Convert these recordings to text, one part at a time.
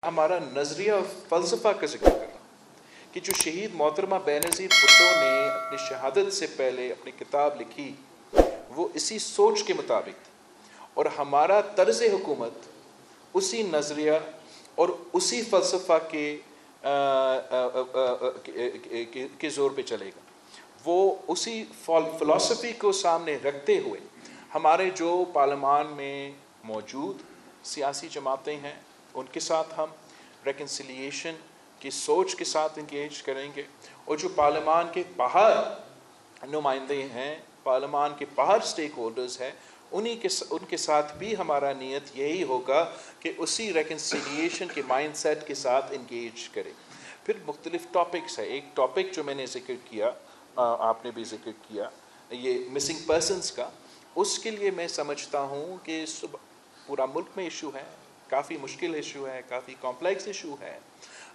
हमारा नज़रिया और फ़लसफ़ा का जिक्र कर रहा हूँ कि जो शहीद मोहतरमा बेनज़ीर भुट्टो ने अपनी शहादत से पहले अपनी किताब लिखी वो इसी सोच के मुताबिक थी और हमारा तर्ज़ हुकूमत उसी नज़रिया और उसी फ़लसफ़ा के ज़ोर पे चलेगा। वो उसी फ़िलासफ़ी को सामने रखते हुए हमारे जो पार्लियामान में मौजूद सियासी जमातें हैं उनके साथ हम रेकन्सिलिएशन की सोच के साथ इंगेज करेंगे और जो पार्लियामान के बाहर नुमाइंदे हैं, पार्लियामान के बाहर स्टेक होल्डर्स हैं, उनके साथ भी हमारा नियत यही होगा कि उसी रेकन्सिलिएशन के माइंडसेट के साथ इंगेज करें। फिर मुख्तलिफ टॉपिक्स है। एक टॉपिक जो मैंने जिक्र किया, आपने भी जिक्र किया, ये मिसिंग पर्सनस का, उसके लिए मैं समझता हूँ कि पूरा मुल्क में इशू है, काफ़ी मुश्किल इशू है, काफ़ी कॉम्प्लेक्स इशू है।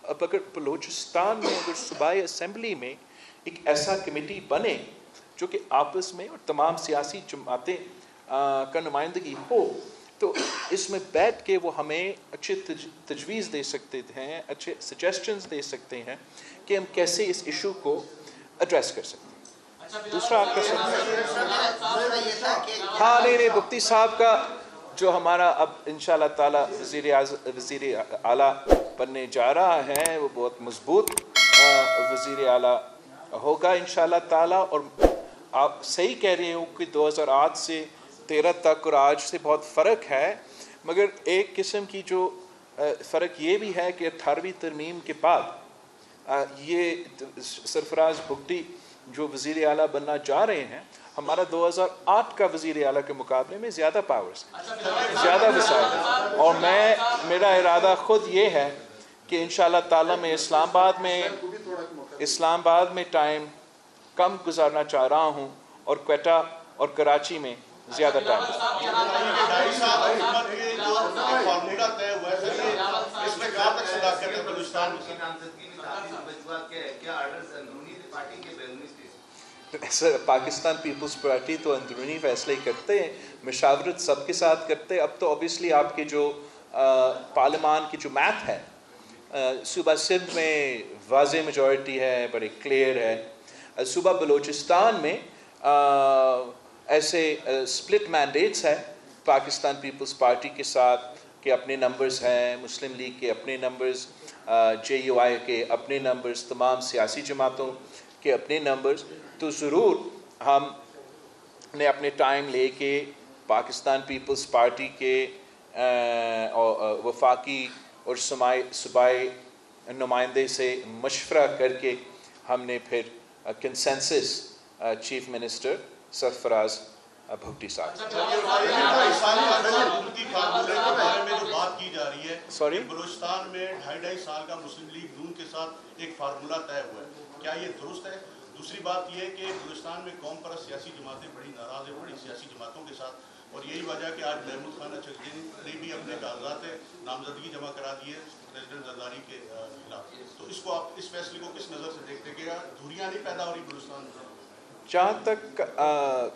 अब अगर बलूचिस्तान में अगर सूबाई असम्बली में एक ऐसा कमेटी बने जो कि आपस में और तमाम सियासी जमातें का नुमाइंदगी हो तो इसमें बैठ के वो हमें अच्छे तजवीज़ दे सकते हैं, अच्छे सजेशंस दे सकते हैं कि हम कैसे इस इशू को एड्रेस कर सकते हैं। दूसरा आपका हाँ नहीं भुट्टी साहब का जो हमारा अब इंशाअल्लाह ताला वज़ीर आला बनने जा रहा है वो बहुत मजबूत वज़ीर आला होगा इंशाअल्लाह ताला। और आप सही कह रहे हो कि 2008 से 13 तक और आज से बहुत फ़र्क है, मगर एक किस्म की जो फ़र्क ये भी है कि 18वीं तरमीम के बाद ये सरफराज भुट्टी जो वज़ीर आला बनना जा रहे हैं, हमारा 2008 का वज़ीर आला के मुकाबले में ज़्यादा पावर्स, ज़्यादा वसाइल है। और मेरा इरादा ख़ुद ये है कि इंशाअल्लाह ताला मैं इस्लामाबाद में टाइम कम गुजारना चाह रहा हूँ और क्वेटा और कराची में ज़्यादा टाइम। सर पाकिस्तान पीपल्स पार्टी तो अंदरूनी फैसले करते हैं, मशावरत सबके साथ करते हैं। अब तो ऑब्वियसली आपके जो पार्लियामान की जो मैथ है, सूबा सिंध में वाज़े मेजॉरिटी है, बड़े क्लियर है। सूबा बलूचिस्तान में ऐसे स्प्लिट मैंडेट्स है पाकिस्तान पीपल्स पार्टी के साथ के अपने नंबर्स हैं, मुस्लिम लीग के अपने नंबर्स, JUI के अपने नंबर्स, तमाम सियासी जमातों के अपने नंबर्स। तो ज़रूर हमने अपने टाइम लेके पाकिस्तान पीपल्स पार्टी के वफाकी और सूबाई नुमाइंदे से मशवरा करके हमने फिर consensus chief minister Sarfaraz Bhutti साहब सॉरी बलूचिस्तान में 2.5 साल का मुस्लिम लीग नून के साथ एक फार्मूला तय हुआ है, क्या ये दुरुस्त है? दूसरी बात यह है कि बलूचिस्तान में कौम परस्त सियासी जमातें बड़ी नाराज़ है बड़ी सियासी जमातों के साथ, और यही वजह कि आज महमूद खान अचकज़ई ने भी अपने कागजात नामजदगी जमा करा दी है प्रेसिडेंट जरदारी के खिलाफ। तो इसको आप इस फैसले को किस नज़र से देखते कि दूरियाँ नहीं पैदा हो रही बलूचिस्तान में? जहाँ तक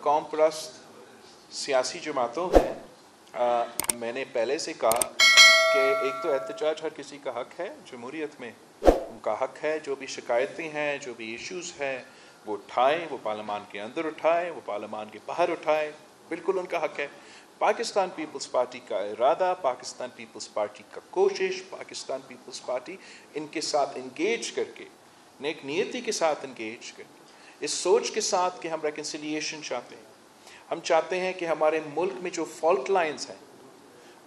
कौम परस्त सियासी जमातों हैं, मैंने पहले से कहा कि एक तो एहतजाज हर किसी का हक़ है, जमहूरियत में उनका हक़ है, जो भी शिकायतें हैं, जो भी इश्यूज़ हैं वो उठाएँ, वो पार्लियामान के अंदर उठाएँ, वो पार्लियामान के बाहर उठाएँ, बिल्कुल उनका हक़ है। पाकिस्तान पीपल्स पार्टी का इरादा, पाकिस्तान पीपल्स पार्टी का कोशिश, पाकिस्तान पीपल्स पार्टी इनके साथ इंगेज करके, नेक नीयती के साथ इंगेज करके, इस सोच के साथ कि हम रेकन्सिलिएशन चाहते हैं, हम चाहते हैं कि हमारे मुल्क में जो फॉल्ट लाइंस हैं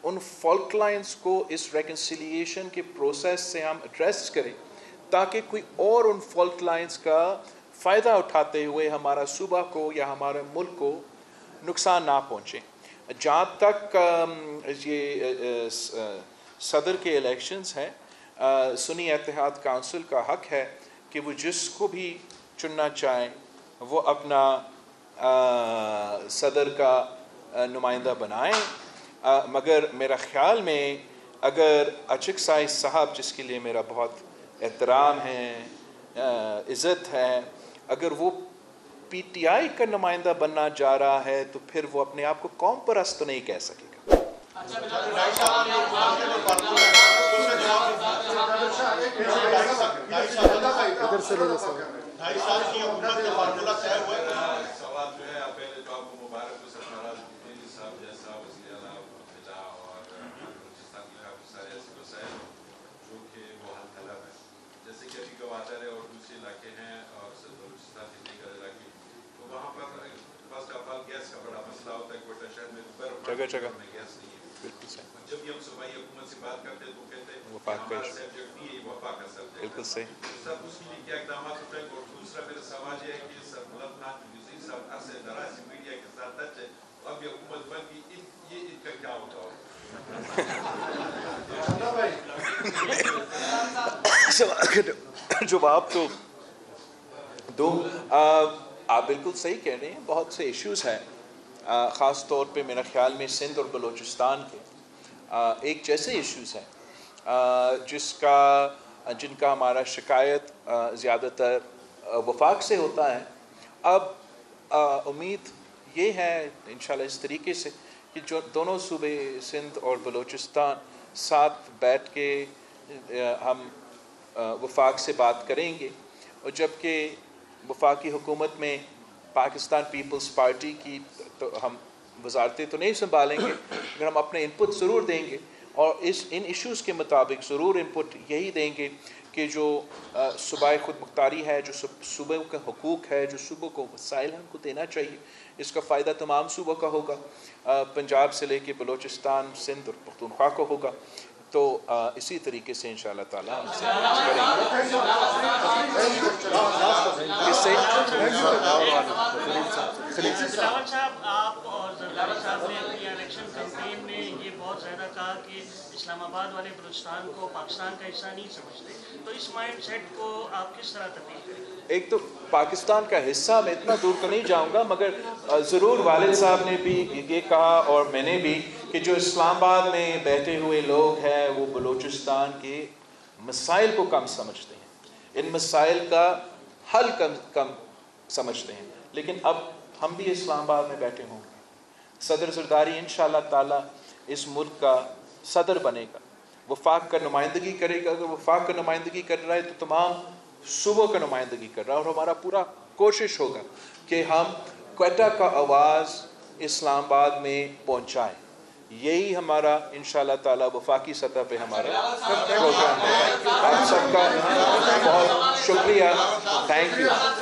उन फॉल्ट लाइंस को इस रेकन्सिलिएशन के प्रोसेस से हम एड्रेस करें ताकि कोई और उन फॉल्ट लाइंस का फ़ायदा उठाते हुए हमारा सूबा को या हमारे मुल्क को नुकसान ना पहुँचे। जहाँ तक ये सदर के इलेक्शंस हैं, सुन्नी इत्तेहाद काउंसिल का हक़ है कि वो जिसको भी चुनना चाहें वो अपना सदर का नुमाइंदा बनाएं। मगर मेरा ख़्याल में अगर अचकज़ई साहब, जिसके लिए मेरा बहुत एहतराम है, इज़्ज़त है, अगर वो PTI का नुमाइंदा बनना जा रहा है तो फिर वो अपने आप को कौम परस्त तो नहीं कह सकेगा। 2.5 साल की हुकूमत का फार्मूला तय हुआ है। सवाल जो है पहले तो आपको मुबारक हो सरफराज भुट्टो साहब जैसा वज़ीर आला मिला और बलूचिस्तान के काफ़ी सारे ऐसे मसाइल जो कि वो हल तलब है, जैसे कि अभी गवादर है और दूसरे इलाके हैं और बलूचिस्तान के दीगर इलाके, तो वहाँ पर फर्स्ट ऑफ ऑल गैस का बड़ा मसला होता है। कोयटा शहर में जगह में गैस नहीं है। बिल्कुल सही, जब भी हम सूबाई हुकूमत से बात करते हैं तो कहते हैं वफाक का हमारा सब्जेक्ट नहीं है, वफाक का सब्जेक्ट। बिल्कुल सही। सब उसके लिए क्या इकदाम उठाएंगे? और दूसरा मेरा सवाल ये है कि सरबलंद नाज़ीर साहब अरसे दराज से मीडिया के साथ टच है, अब ये हुकूमत बन गई, ये इनका क्या होगा? जवाब तो दो। आप बिल्कुल सही कह रहे हैं, बहुत से इश्यूज़ हैं, ख़ास तौर पे मेरा ख्याल में सिंध और बलूचिस्तान के एक जैसे इश्यूज़ हैं जिनका हमारा शिकायत ज़्यादातर वफाक से होता है। अब उम्मीद ये है इंशाल्लाह इस तरीके से कि जो दोनों सूबे सिंध और बलूचिस्तान साथ बैठ के हम वफाक से बात करेंगे, और जबकि वफाकी हुकूमत में पाकिस्तान पीपल्स पार्टी की तो हम वजारतें तो नहीं संभालेंगे, मगर हम अपने इनपुट ज़रूर देंगे और इन इश्यूज़ के मुताबिक ज़रूर इनपुट यही देंगे कि जो सूबाई खुद मुख्तारी है, जो सूबों का हुकूक है, जो सूबों को वसाइल हैं उनको देना चाहिए, इसका फ़ायदा तमाम सूबों का होगा, पंजाब से लेके बलूचिस्तान, सिंध और पख्तूनख्वा को होगा। तो इसी तरीके से इंशाअल्लाह ताला हम इसे बिलावल साहब, आप और जरदारी साहब ने अपनी इलेक्शन कैंपेन में ये बहुत ज़्यादा कहा कि इस्लामाबाद वाले बलूचिस्तान को पाकिस्तान का हिस्सा नहीं समझते, तो इस माइंड सेट को आप किस तरह तब्दील करेंगे? एक तो पाकिस्तान का हिस्सा, मैं इतना दूर तो नहीं जाऊंगा, मगर ज़रूर वालिद साहब ने भी ये कहा और मैंने भी कि जो इस्लामाबाद में बैठे हुए लोग हैं वो बलूचिस्तान के मसाइल को कम समझते हैं, इन मसाइल का हल कम समझते हैं। लेकिन अब हम भी इस्लामाबाद में बैठे होंगे, सदर ज़रदारी इंशाअल्लाह ताला इस मुल्क का सदर बनेगा, वफाक का नुमाइंदगी करेगा। अगर वफाक का नुमाइंदगी कर रहा है तो तमाम सूबों का नुमाइंदगी कर रहा है, और हमारा पूरा कोशिश होगा कि हम क्वेटा का आवाज़ इस्लामाबाद में पहुँचाएँ। यही हमारा इंशाअल्लाह ताला वफाकी सतह पे हमारा प्रोग्राम है। आप सबका बहुत शुक्रिया, थैंक यू।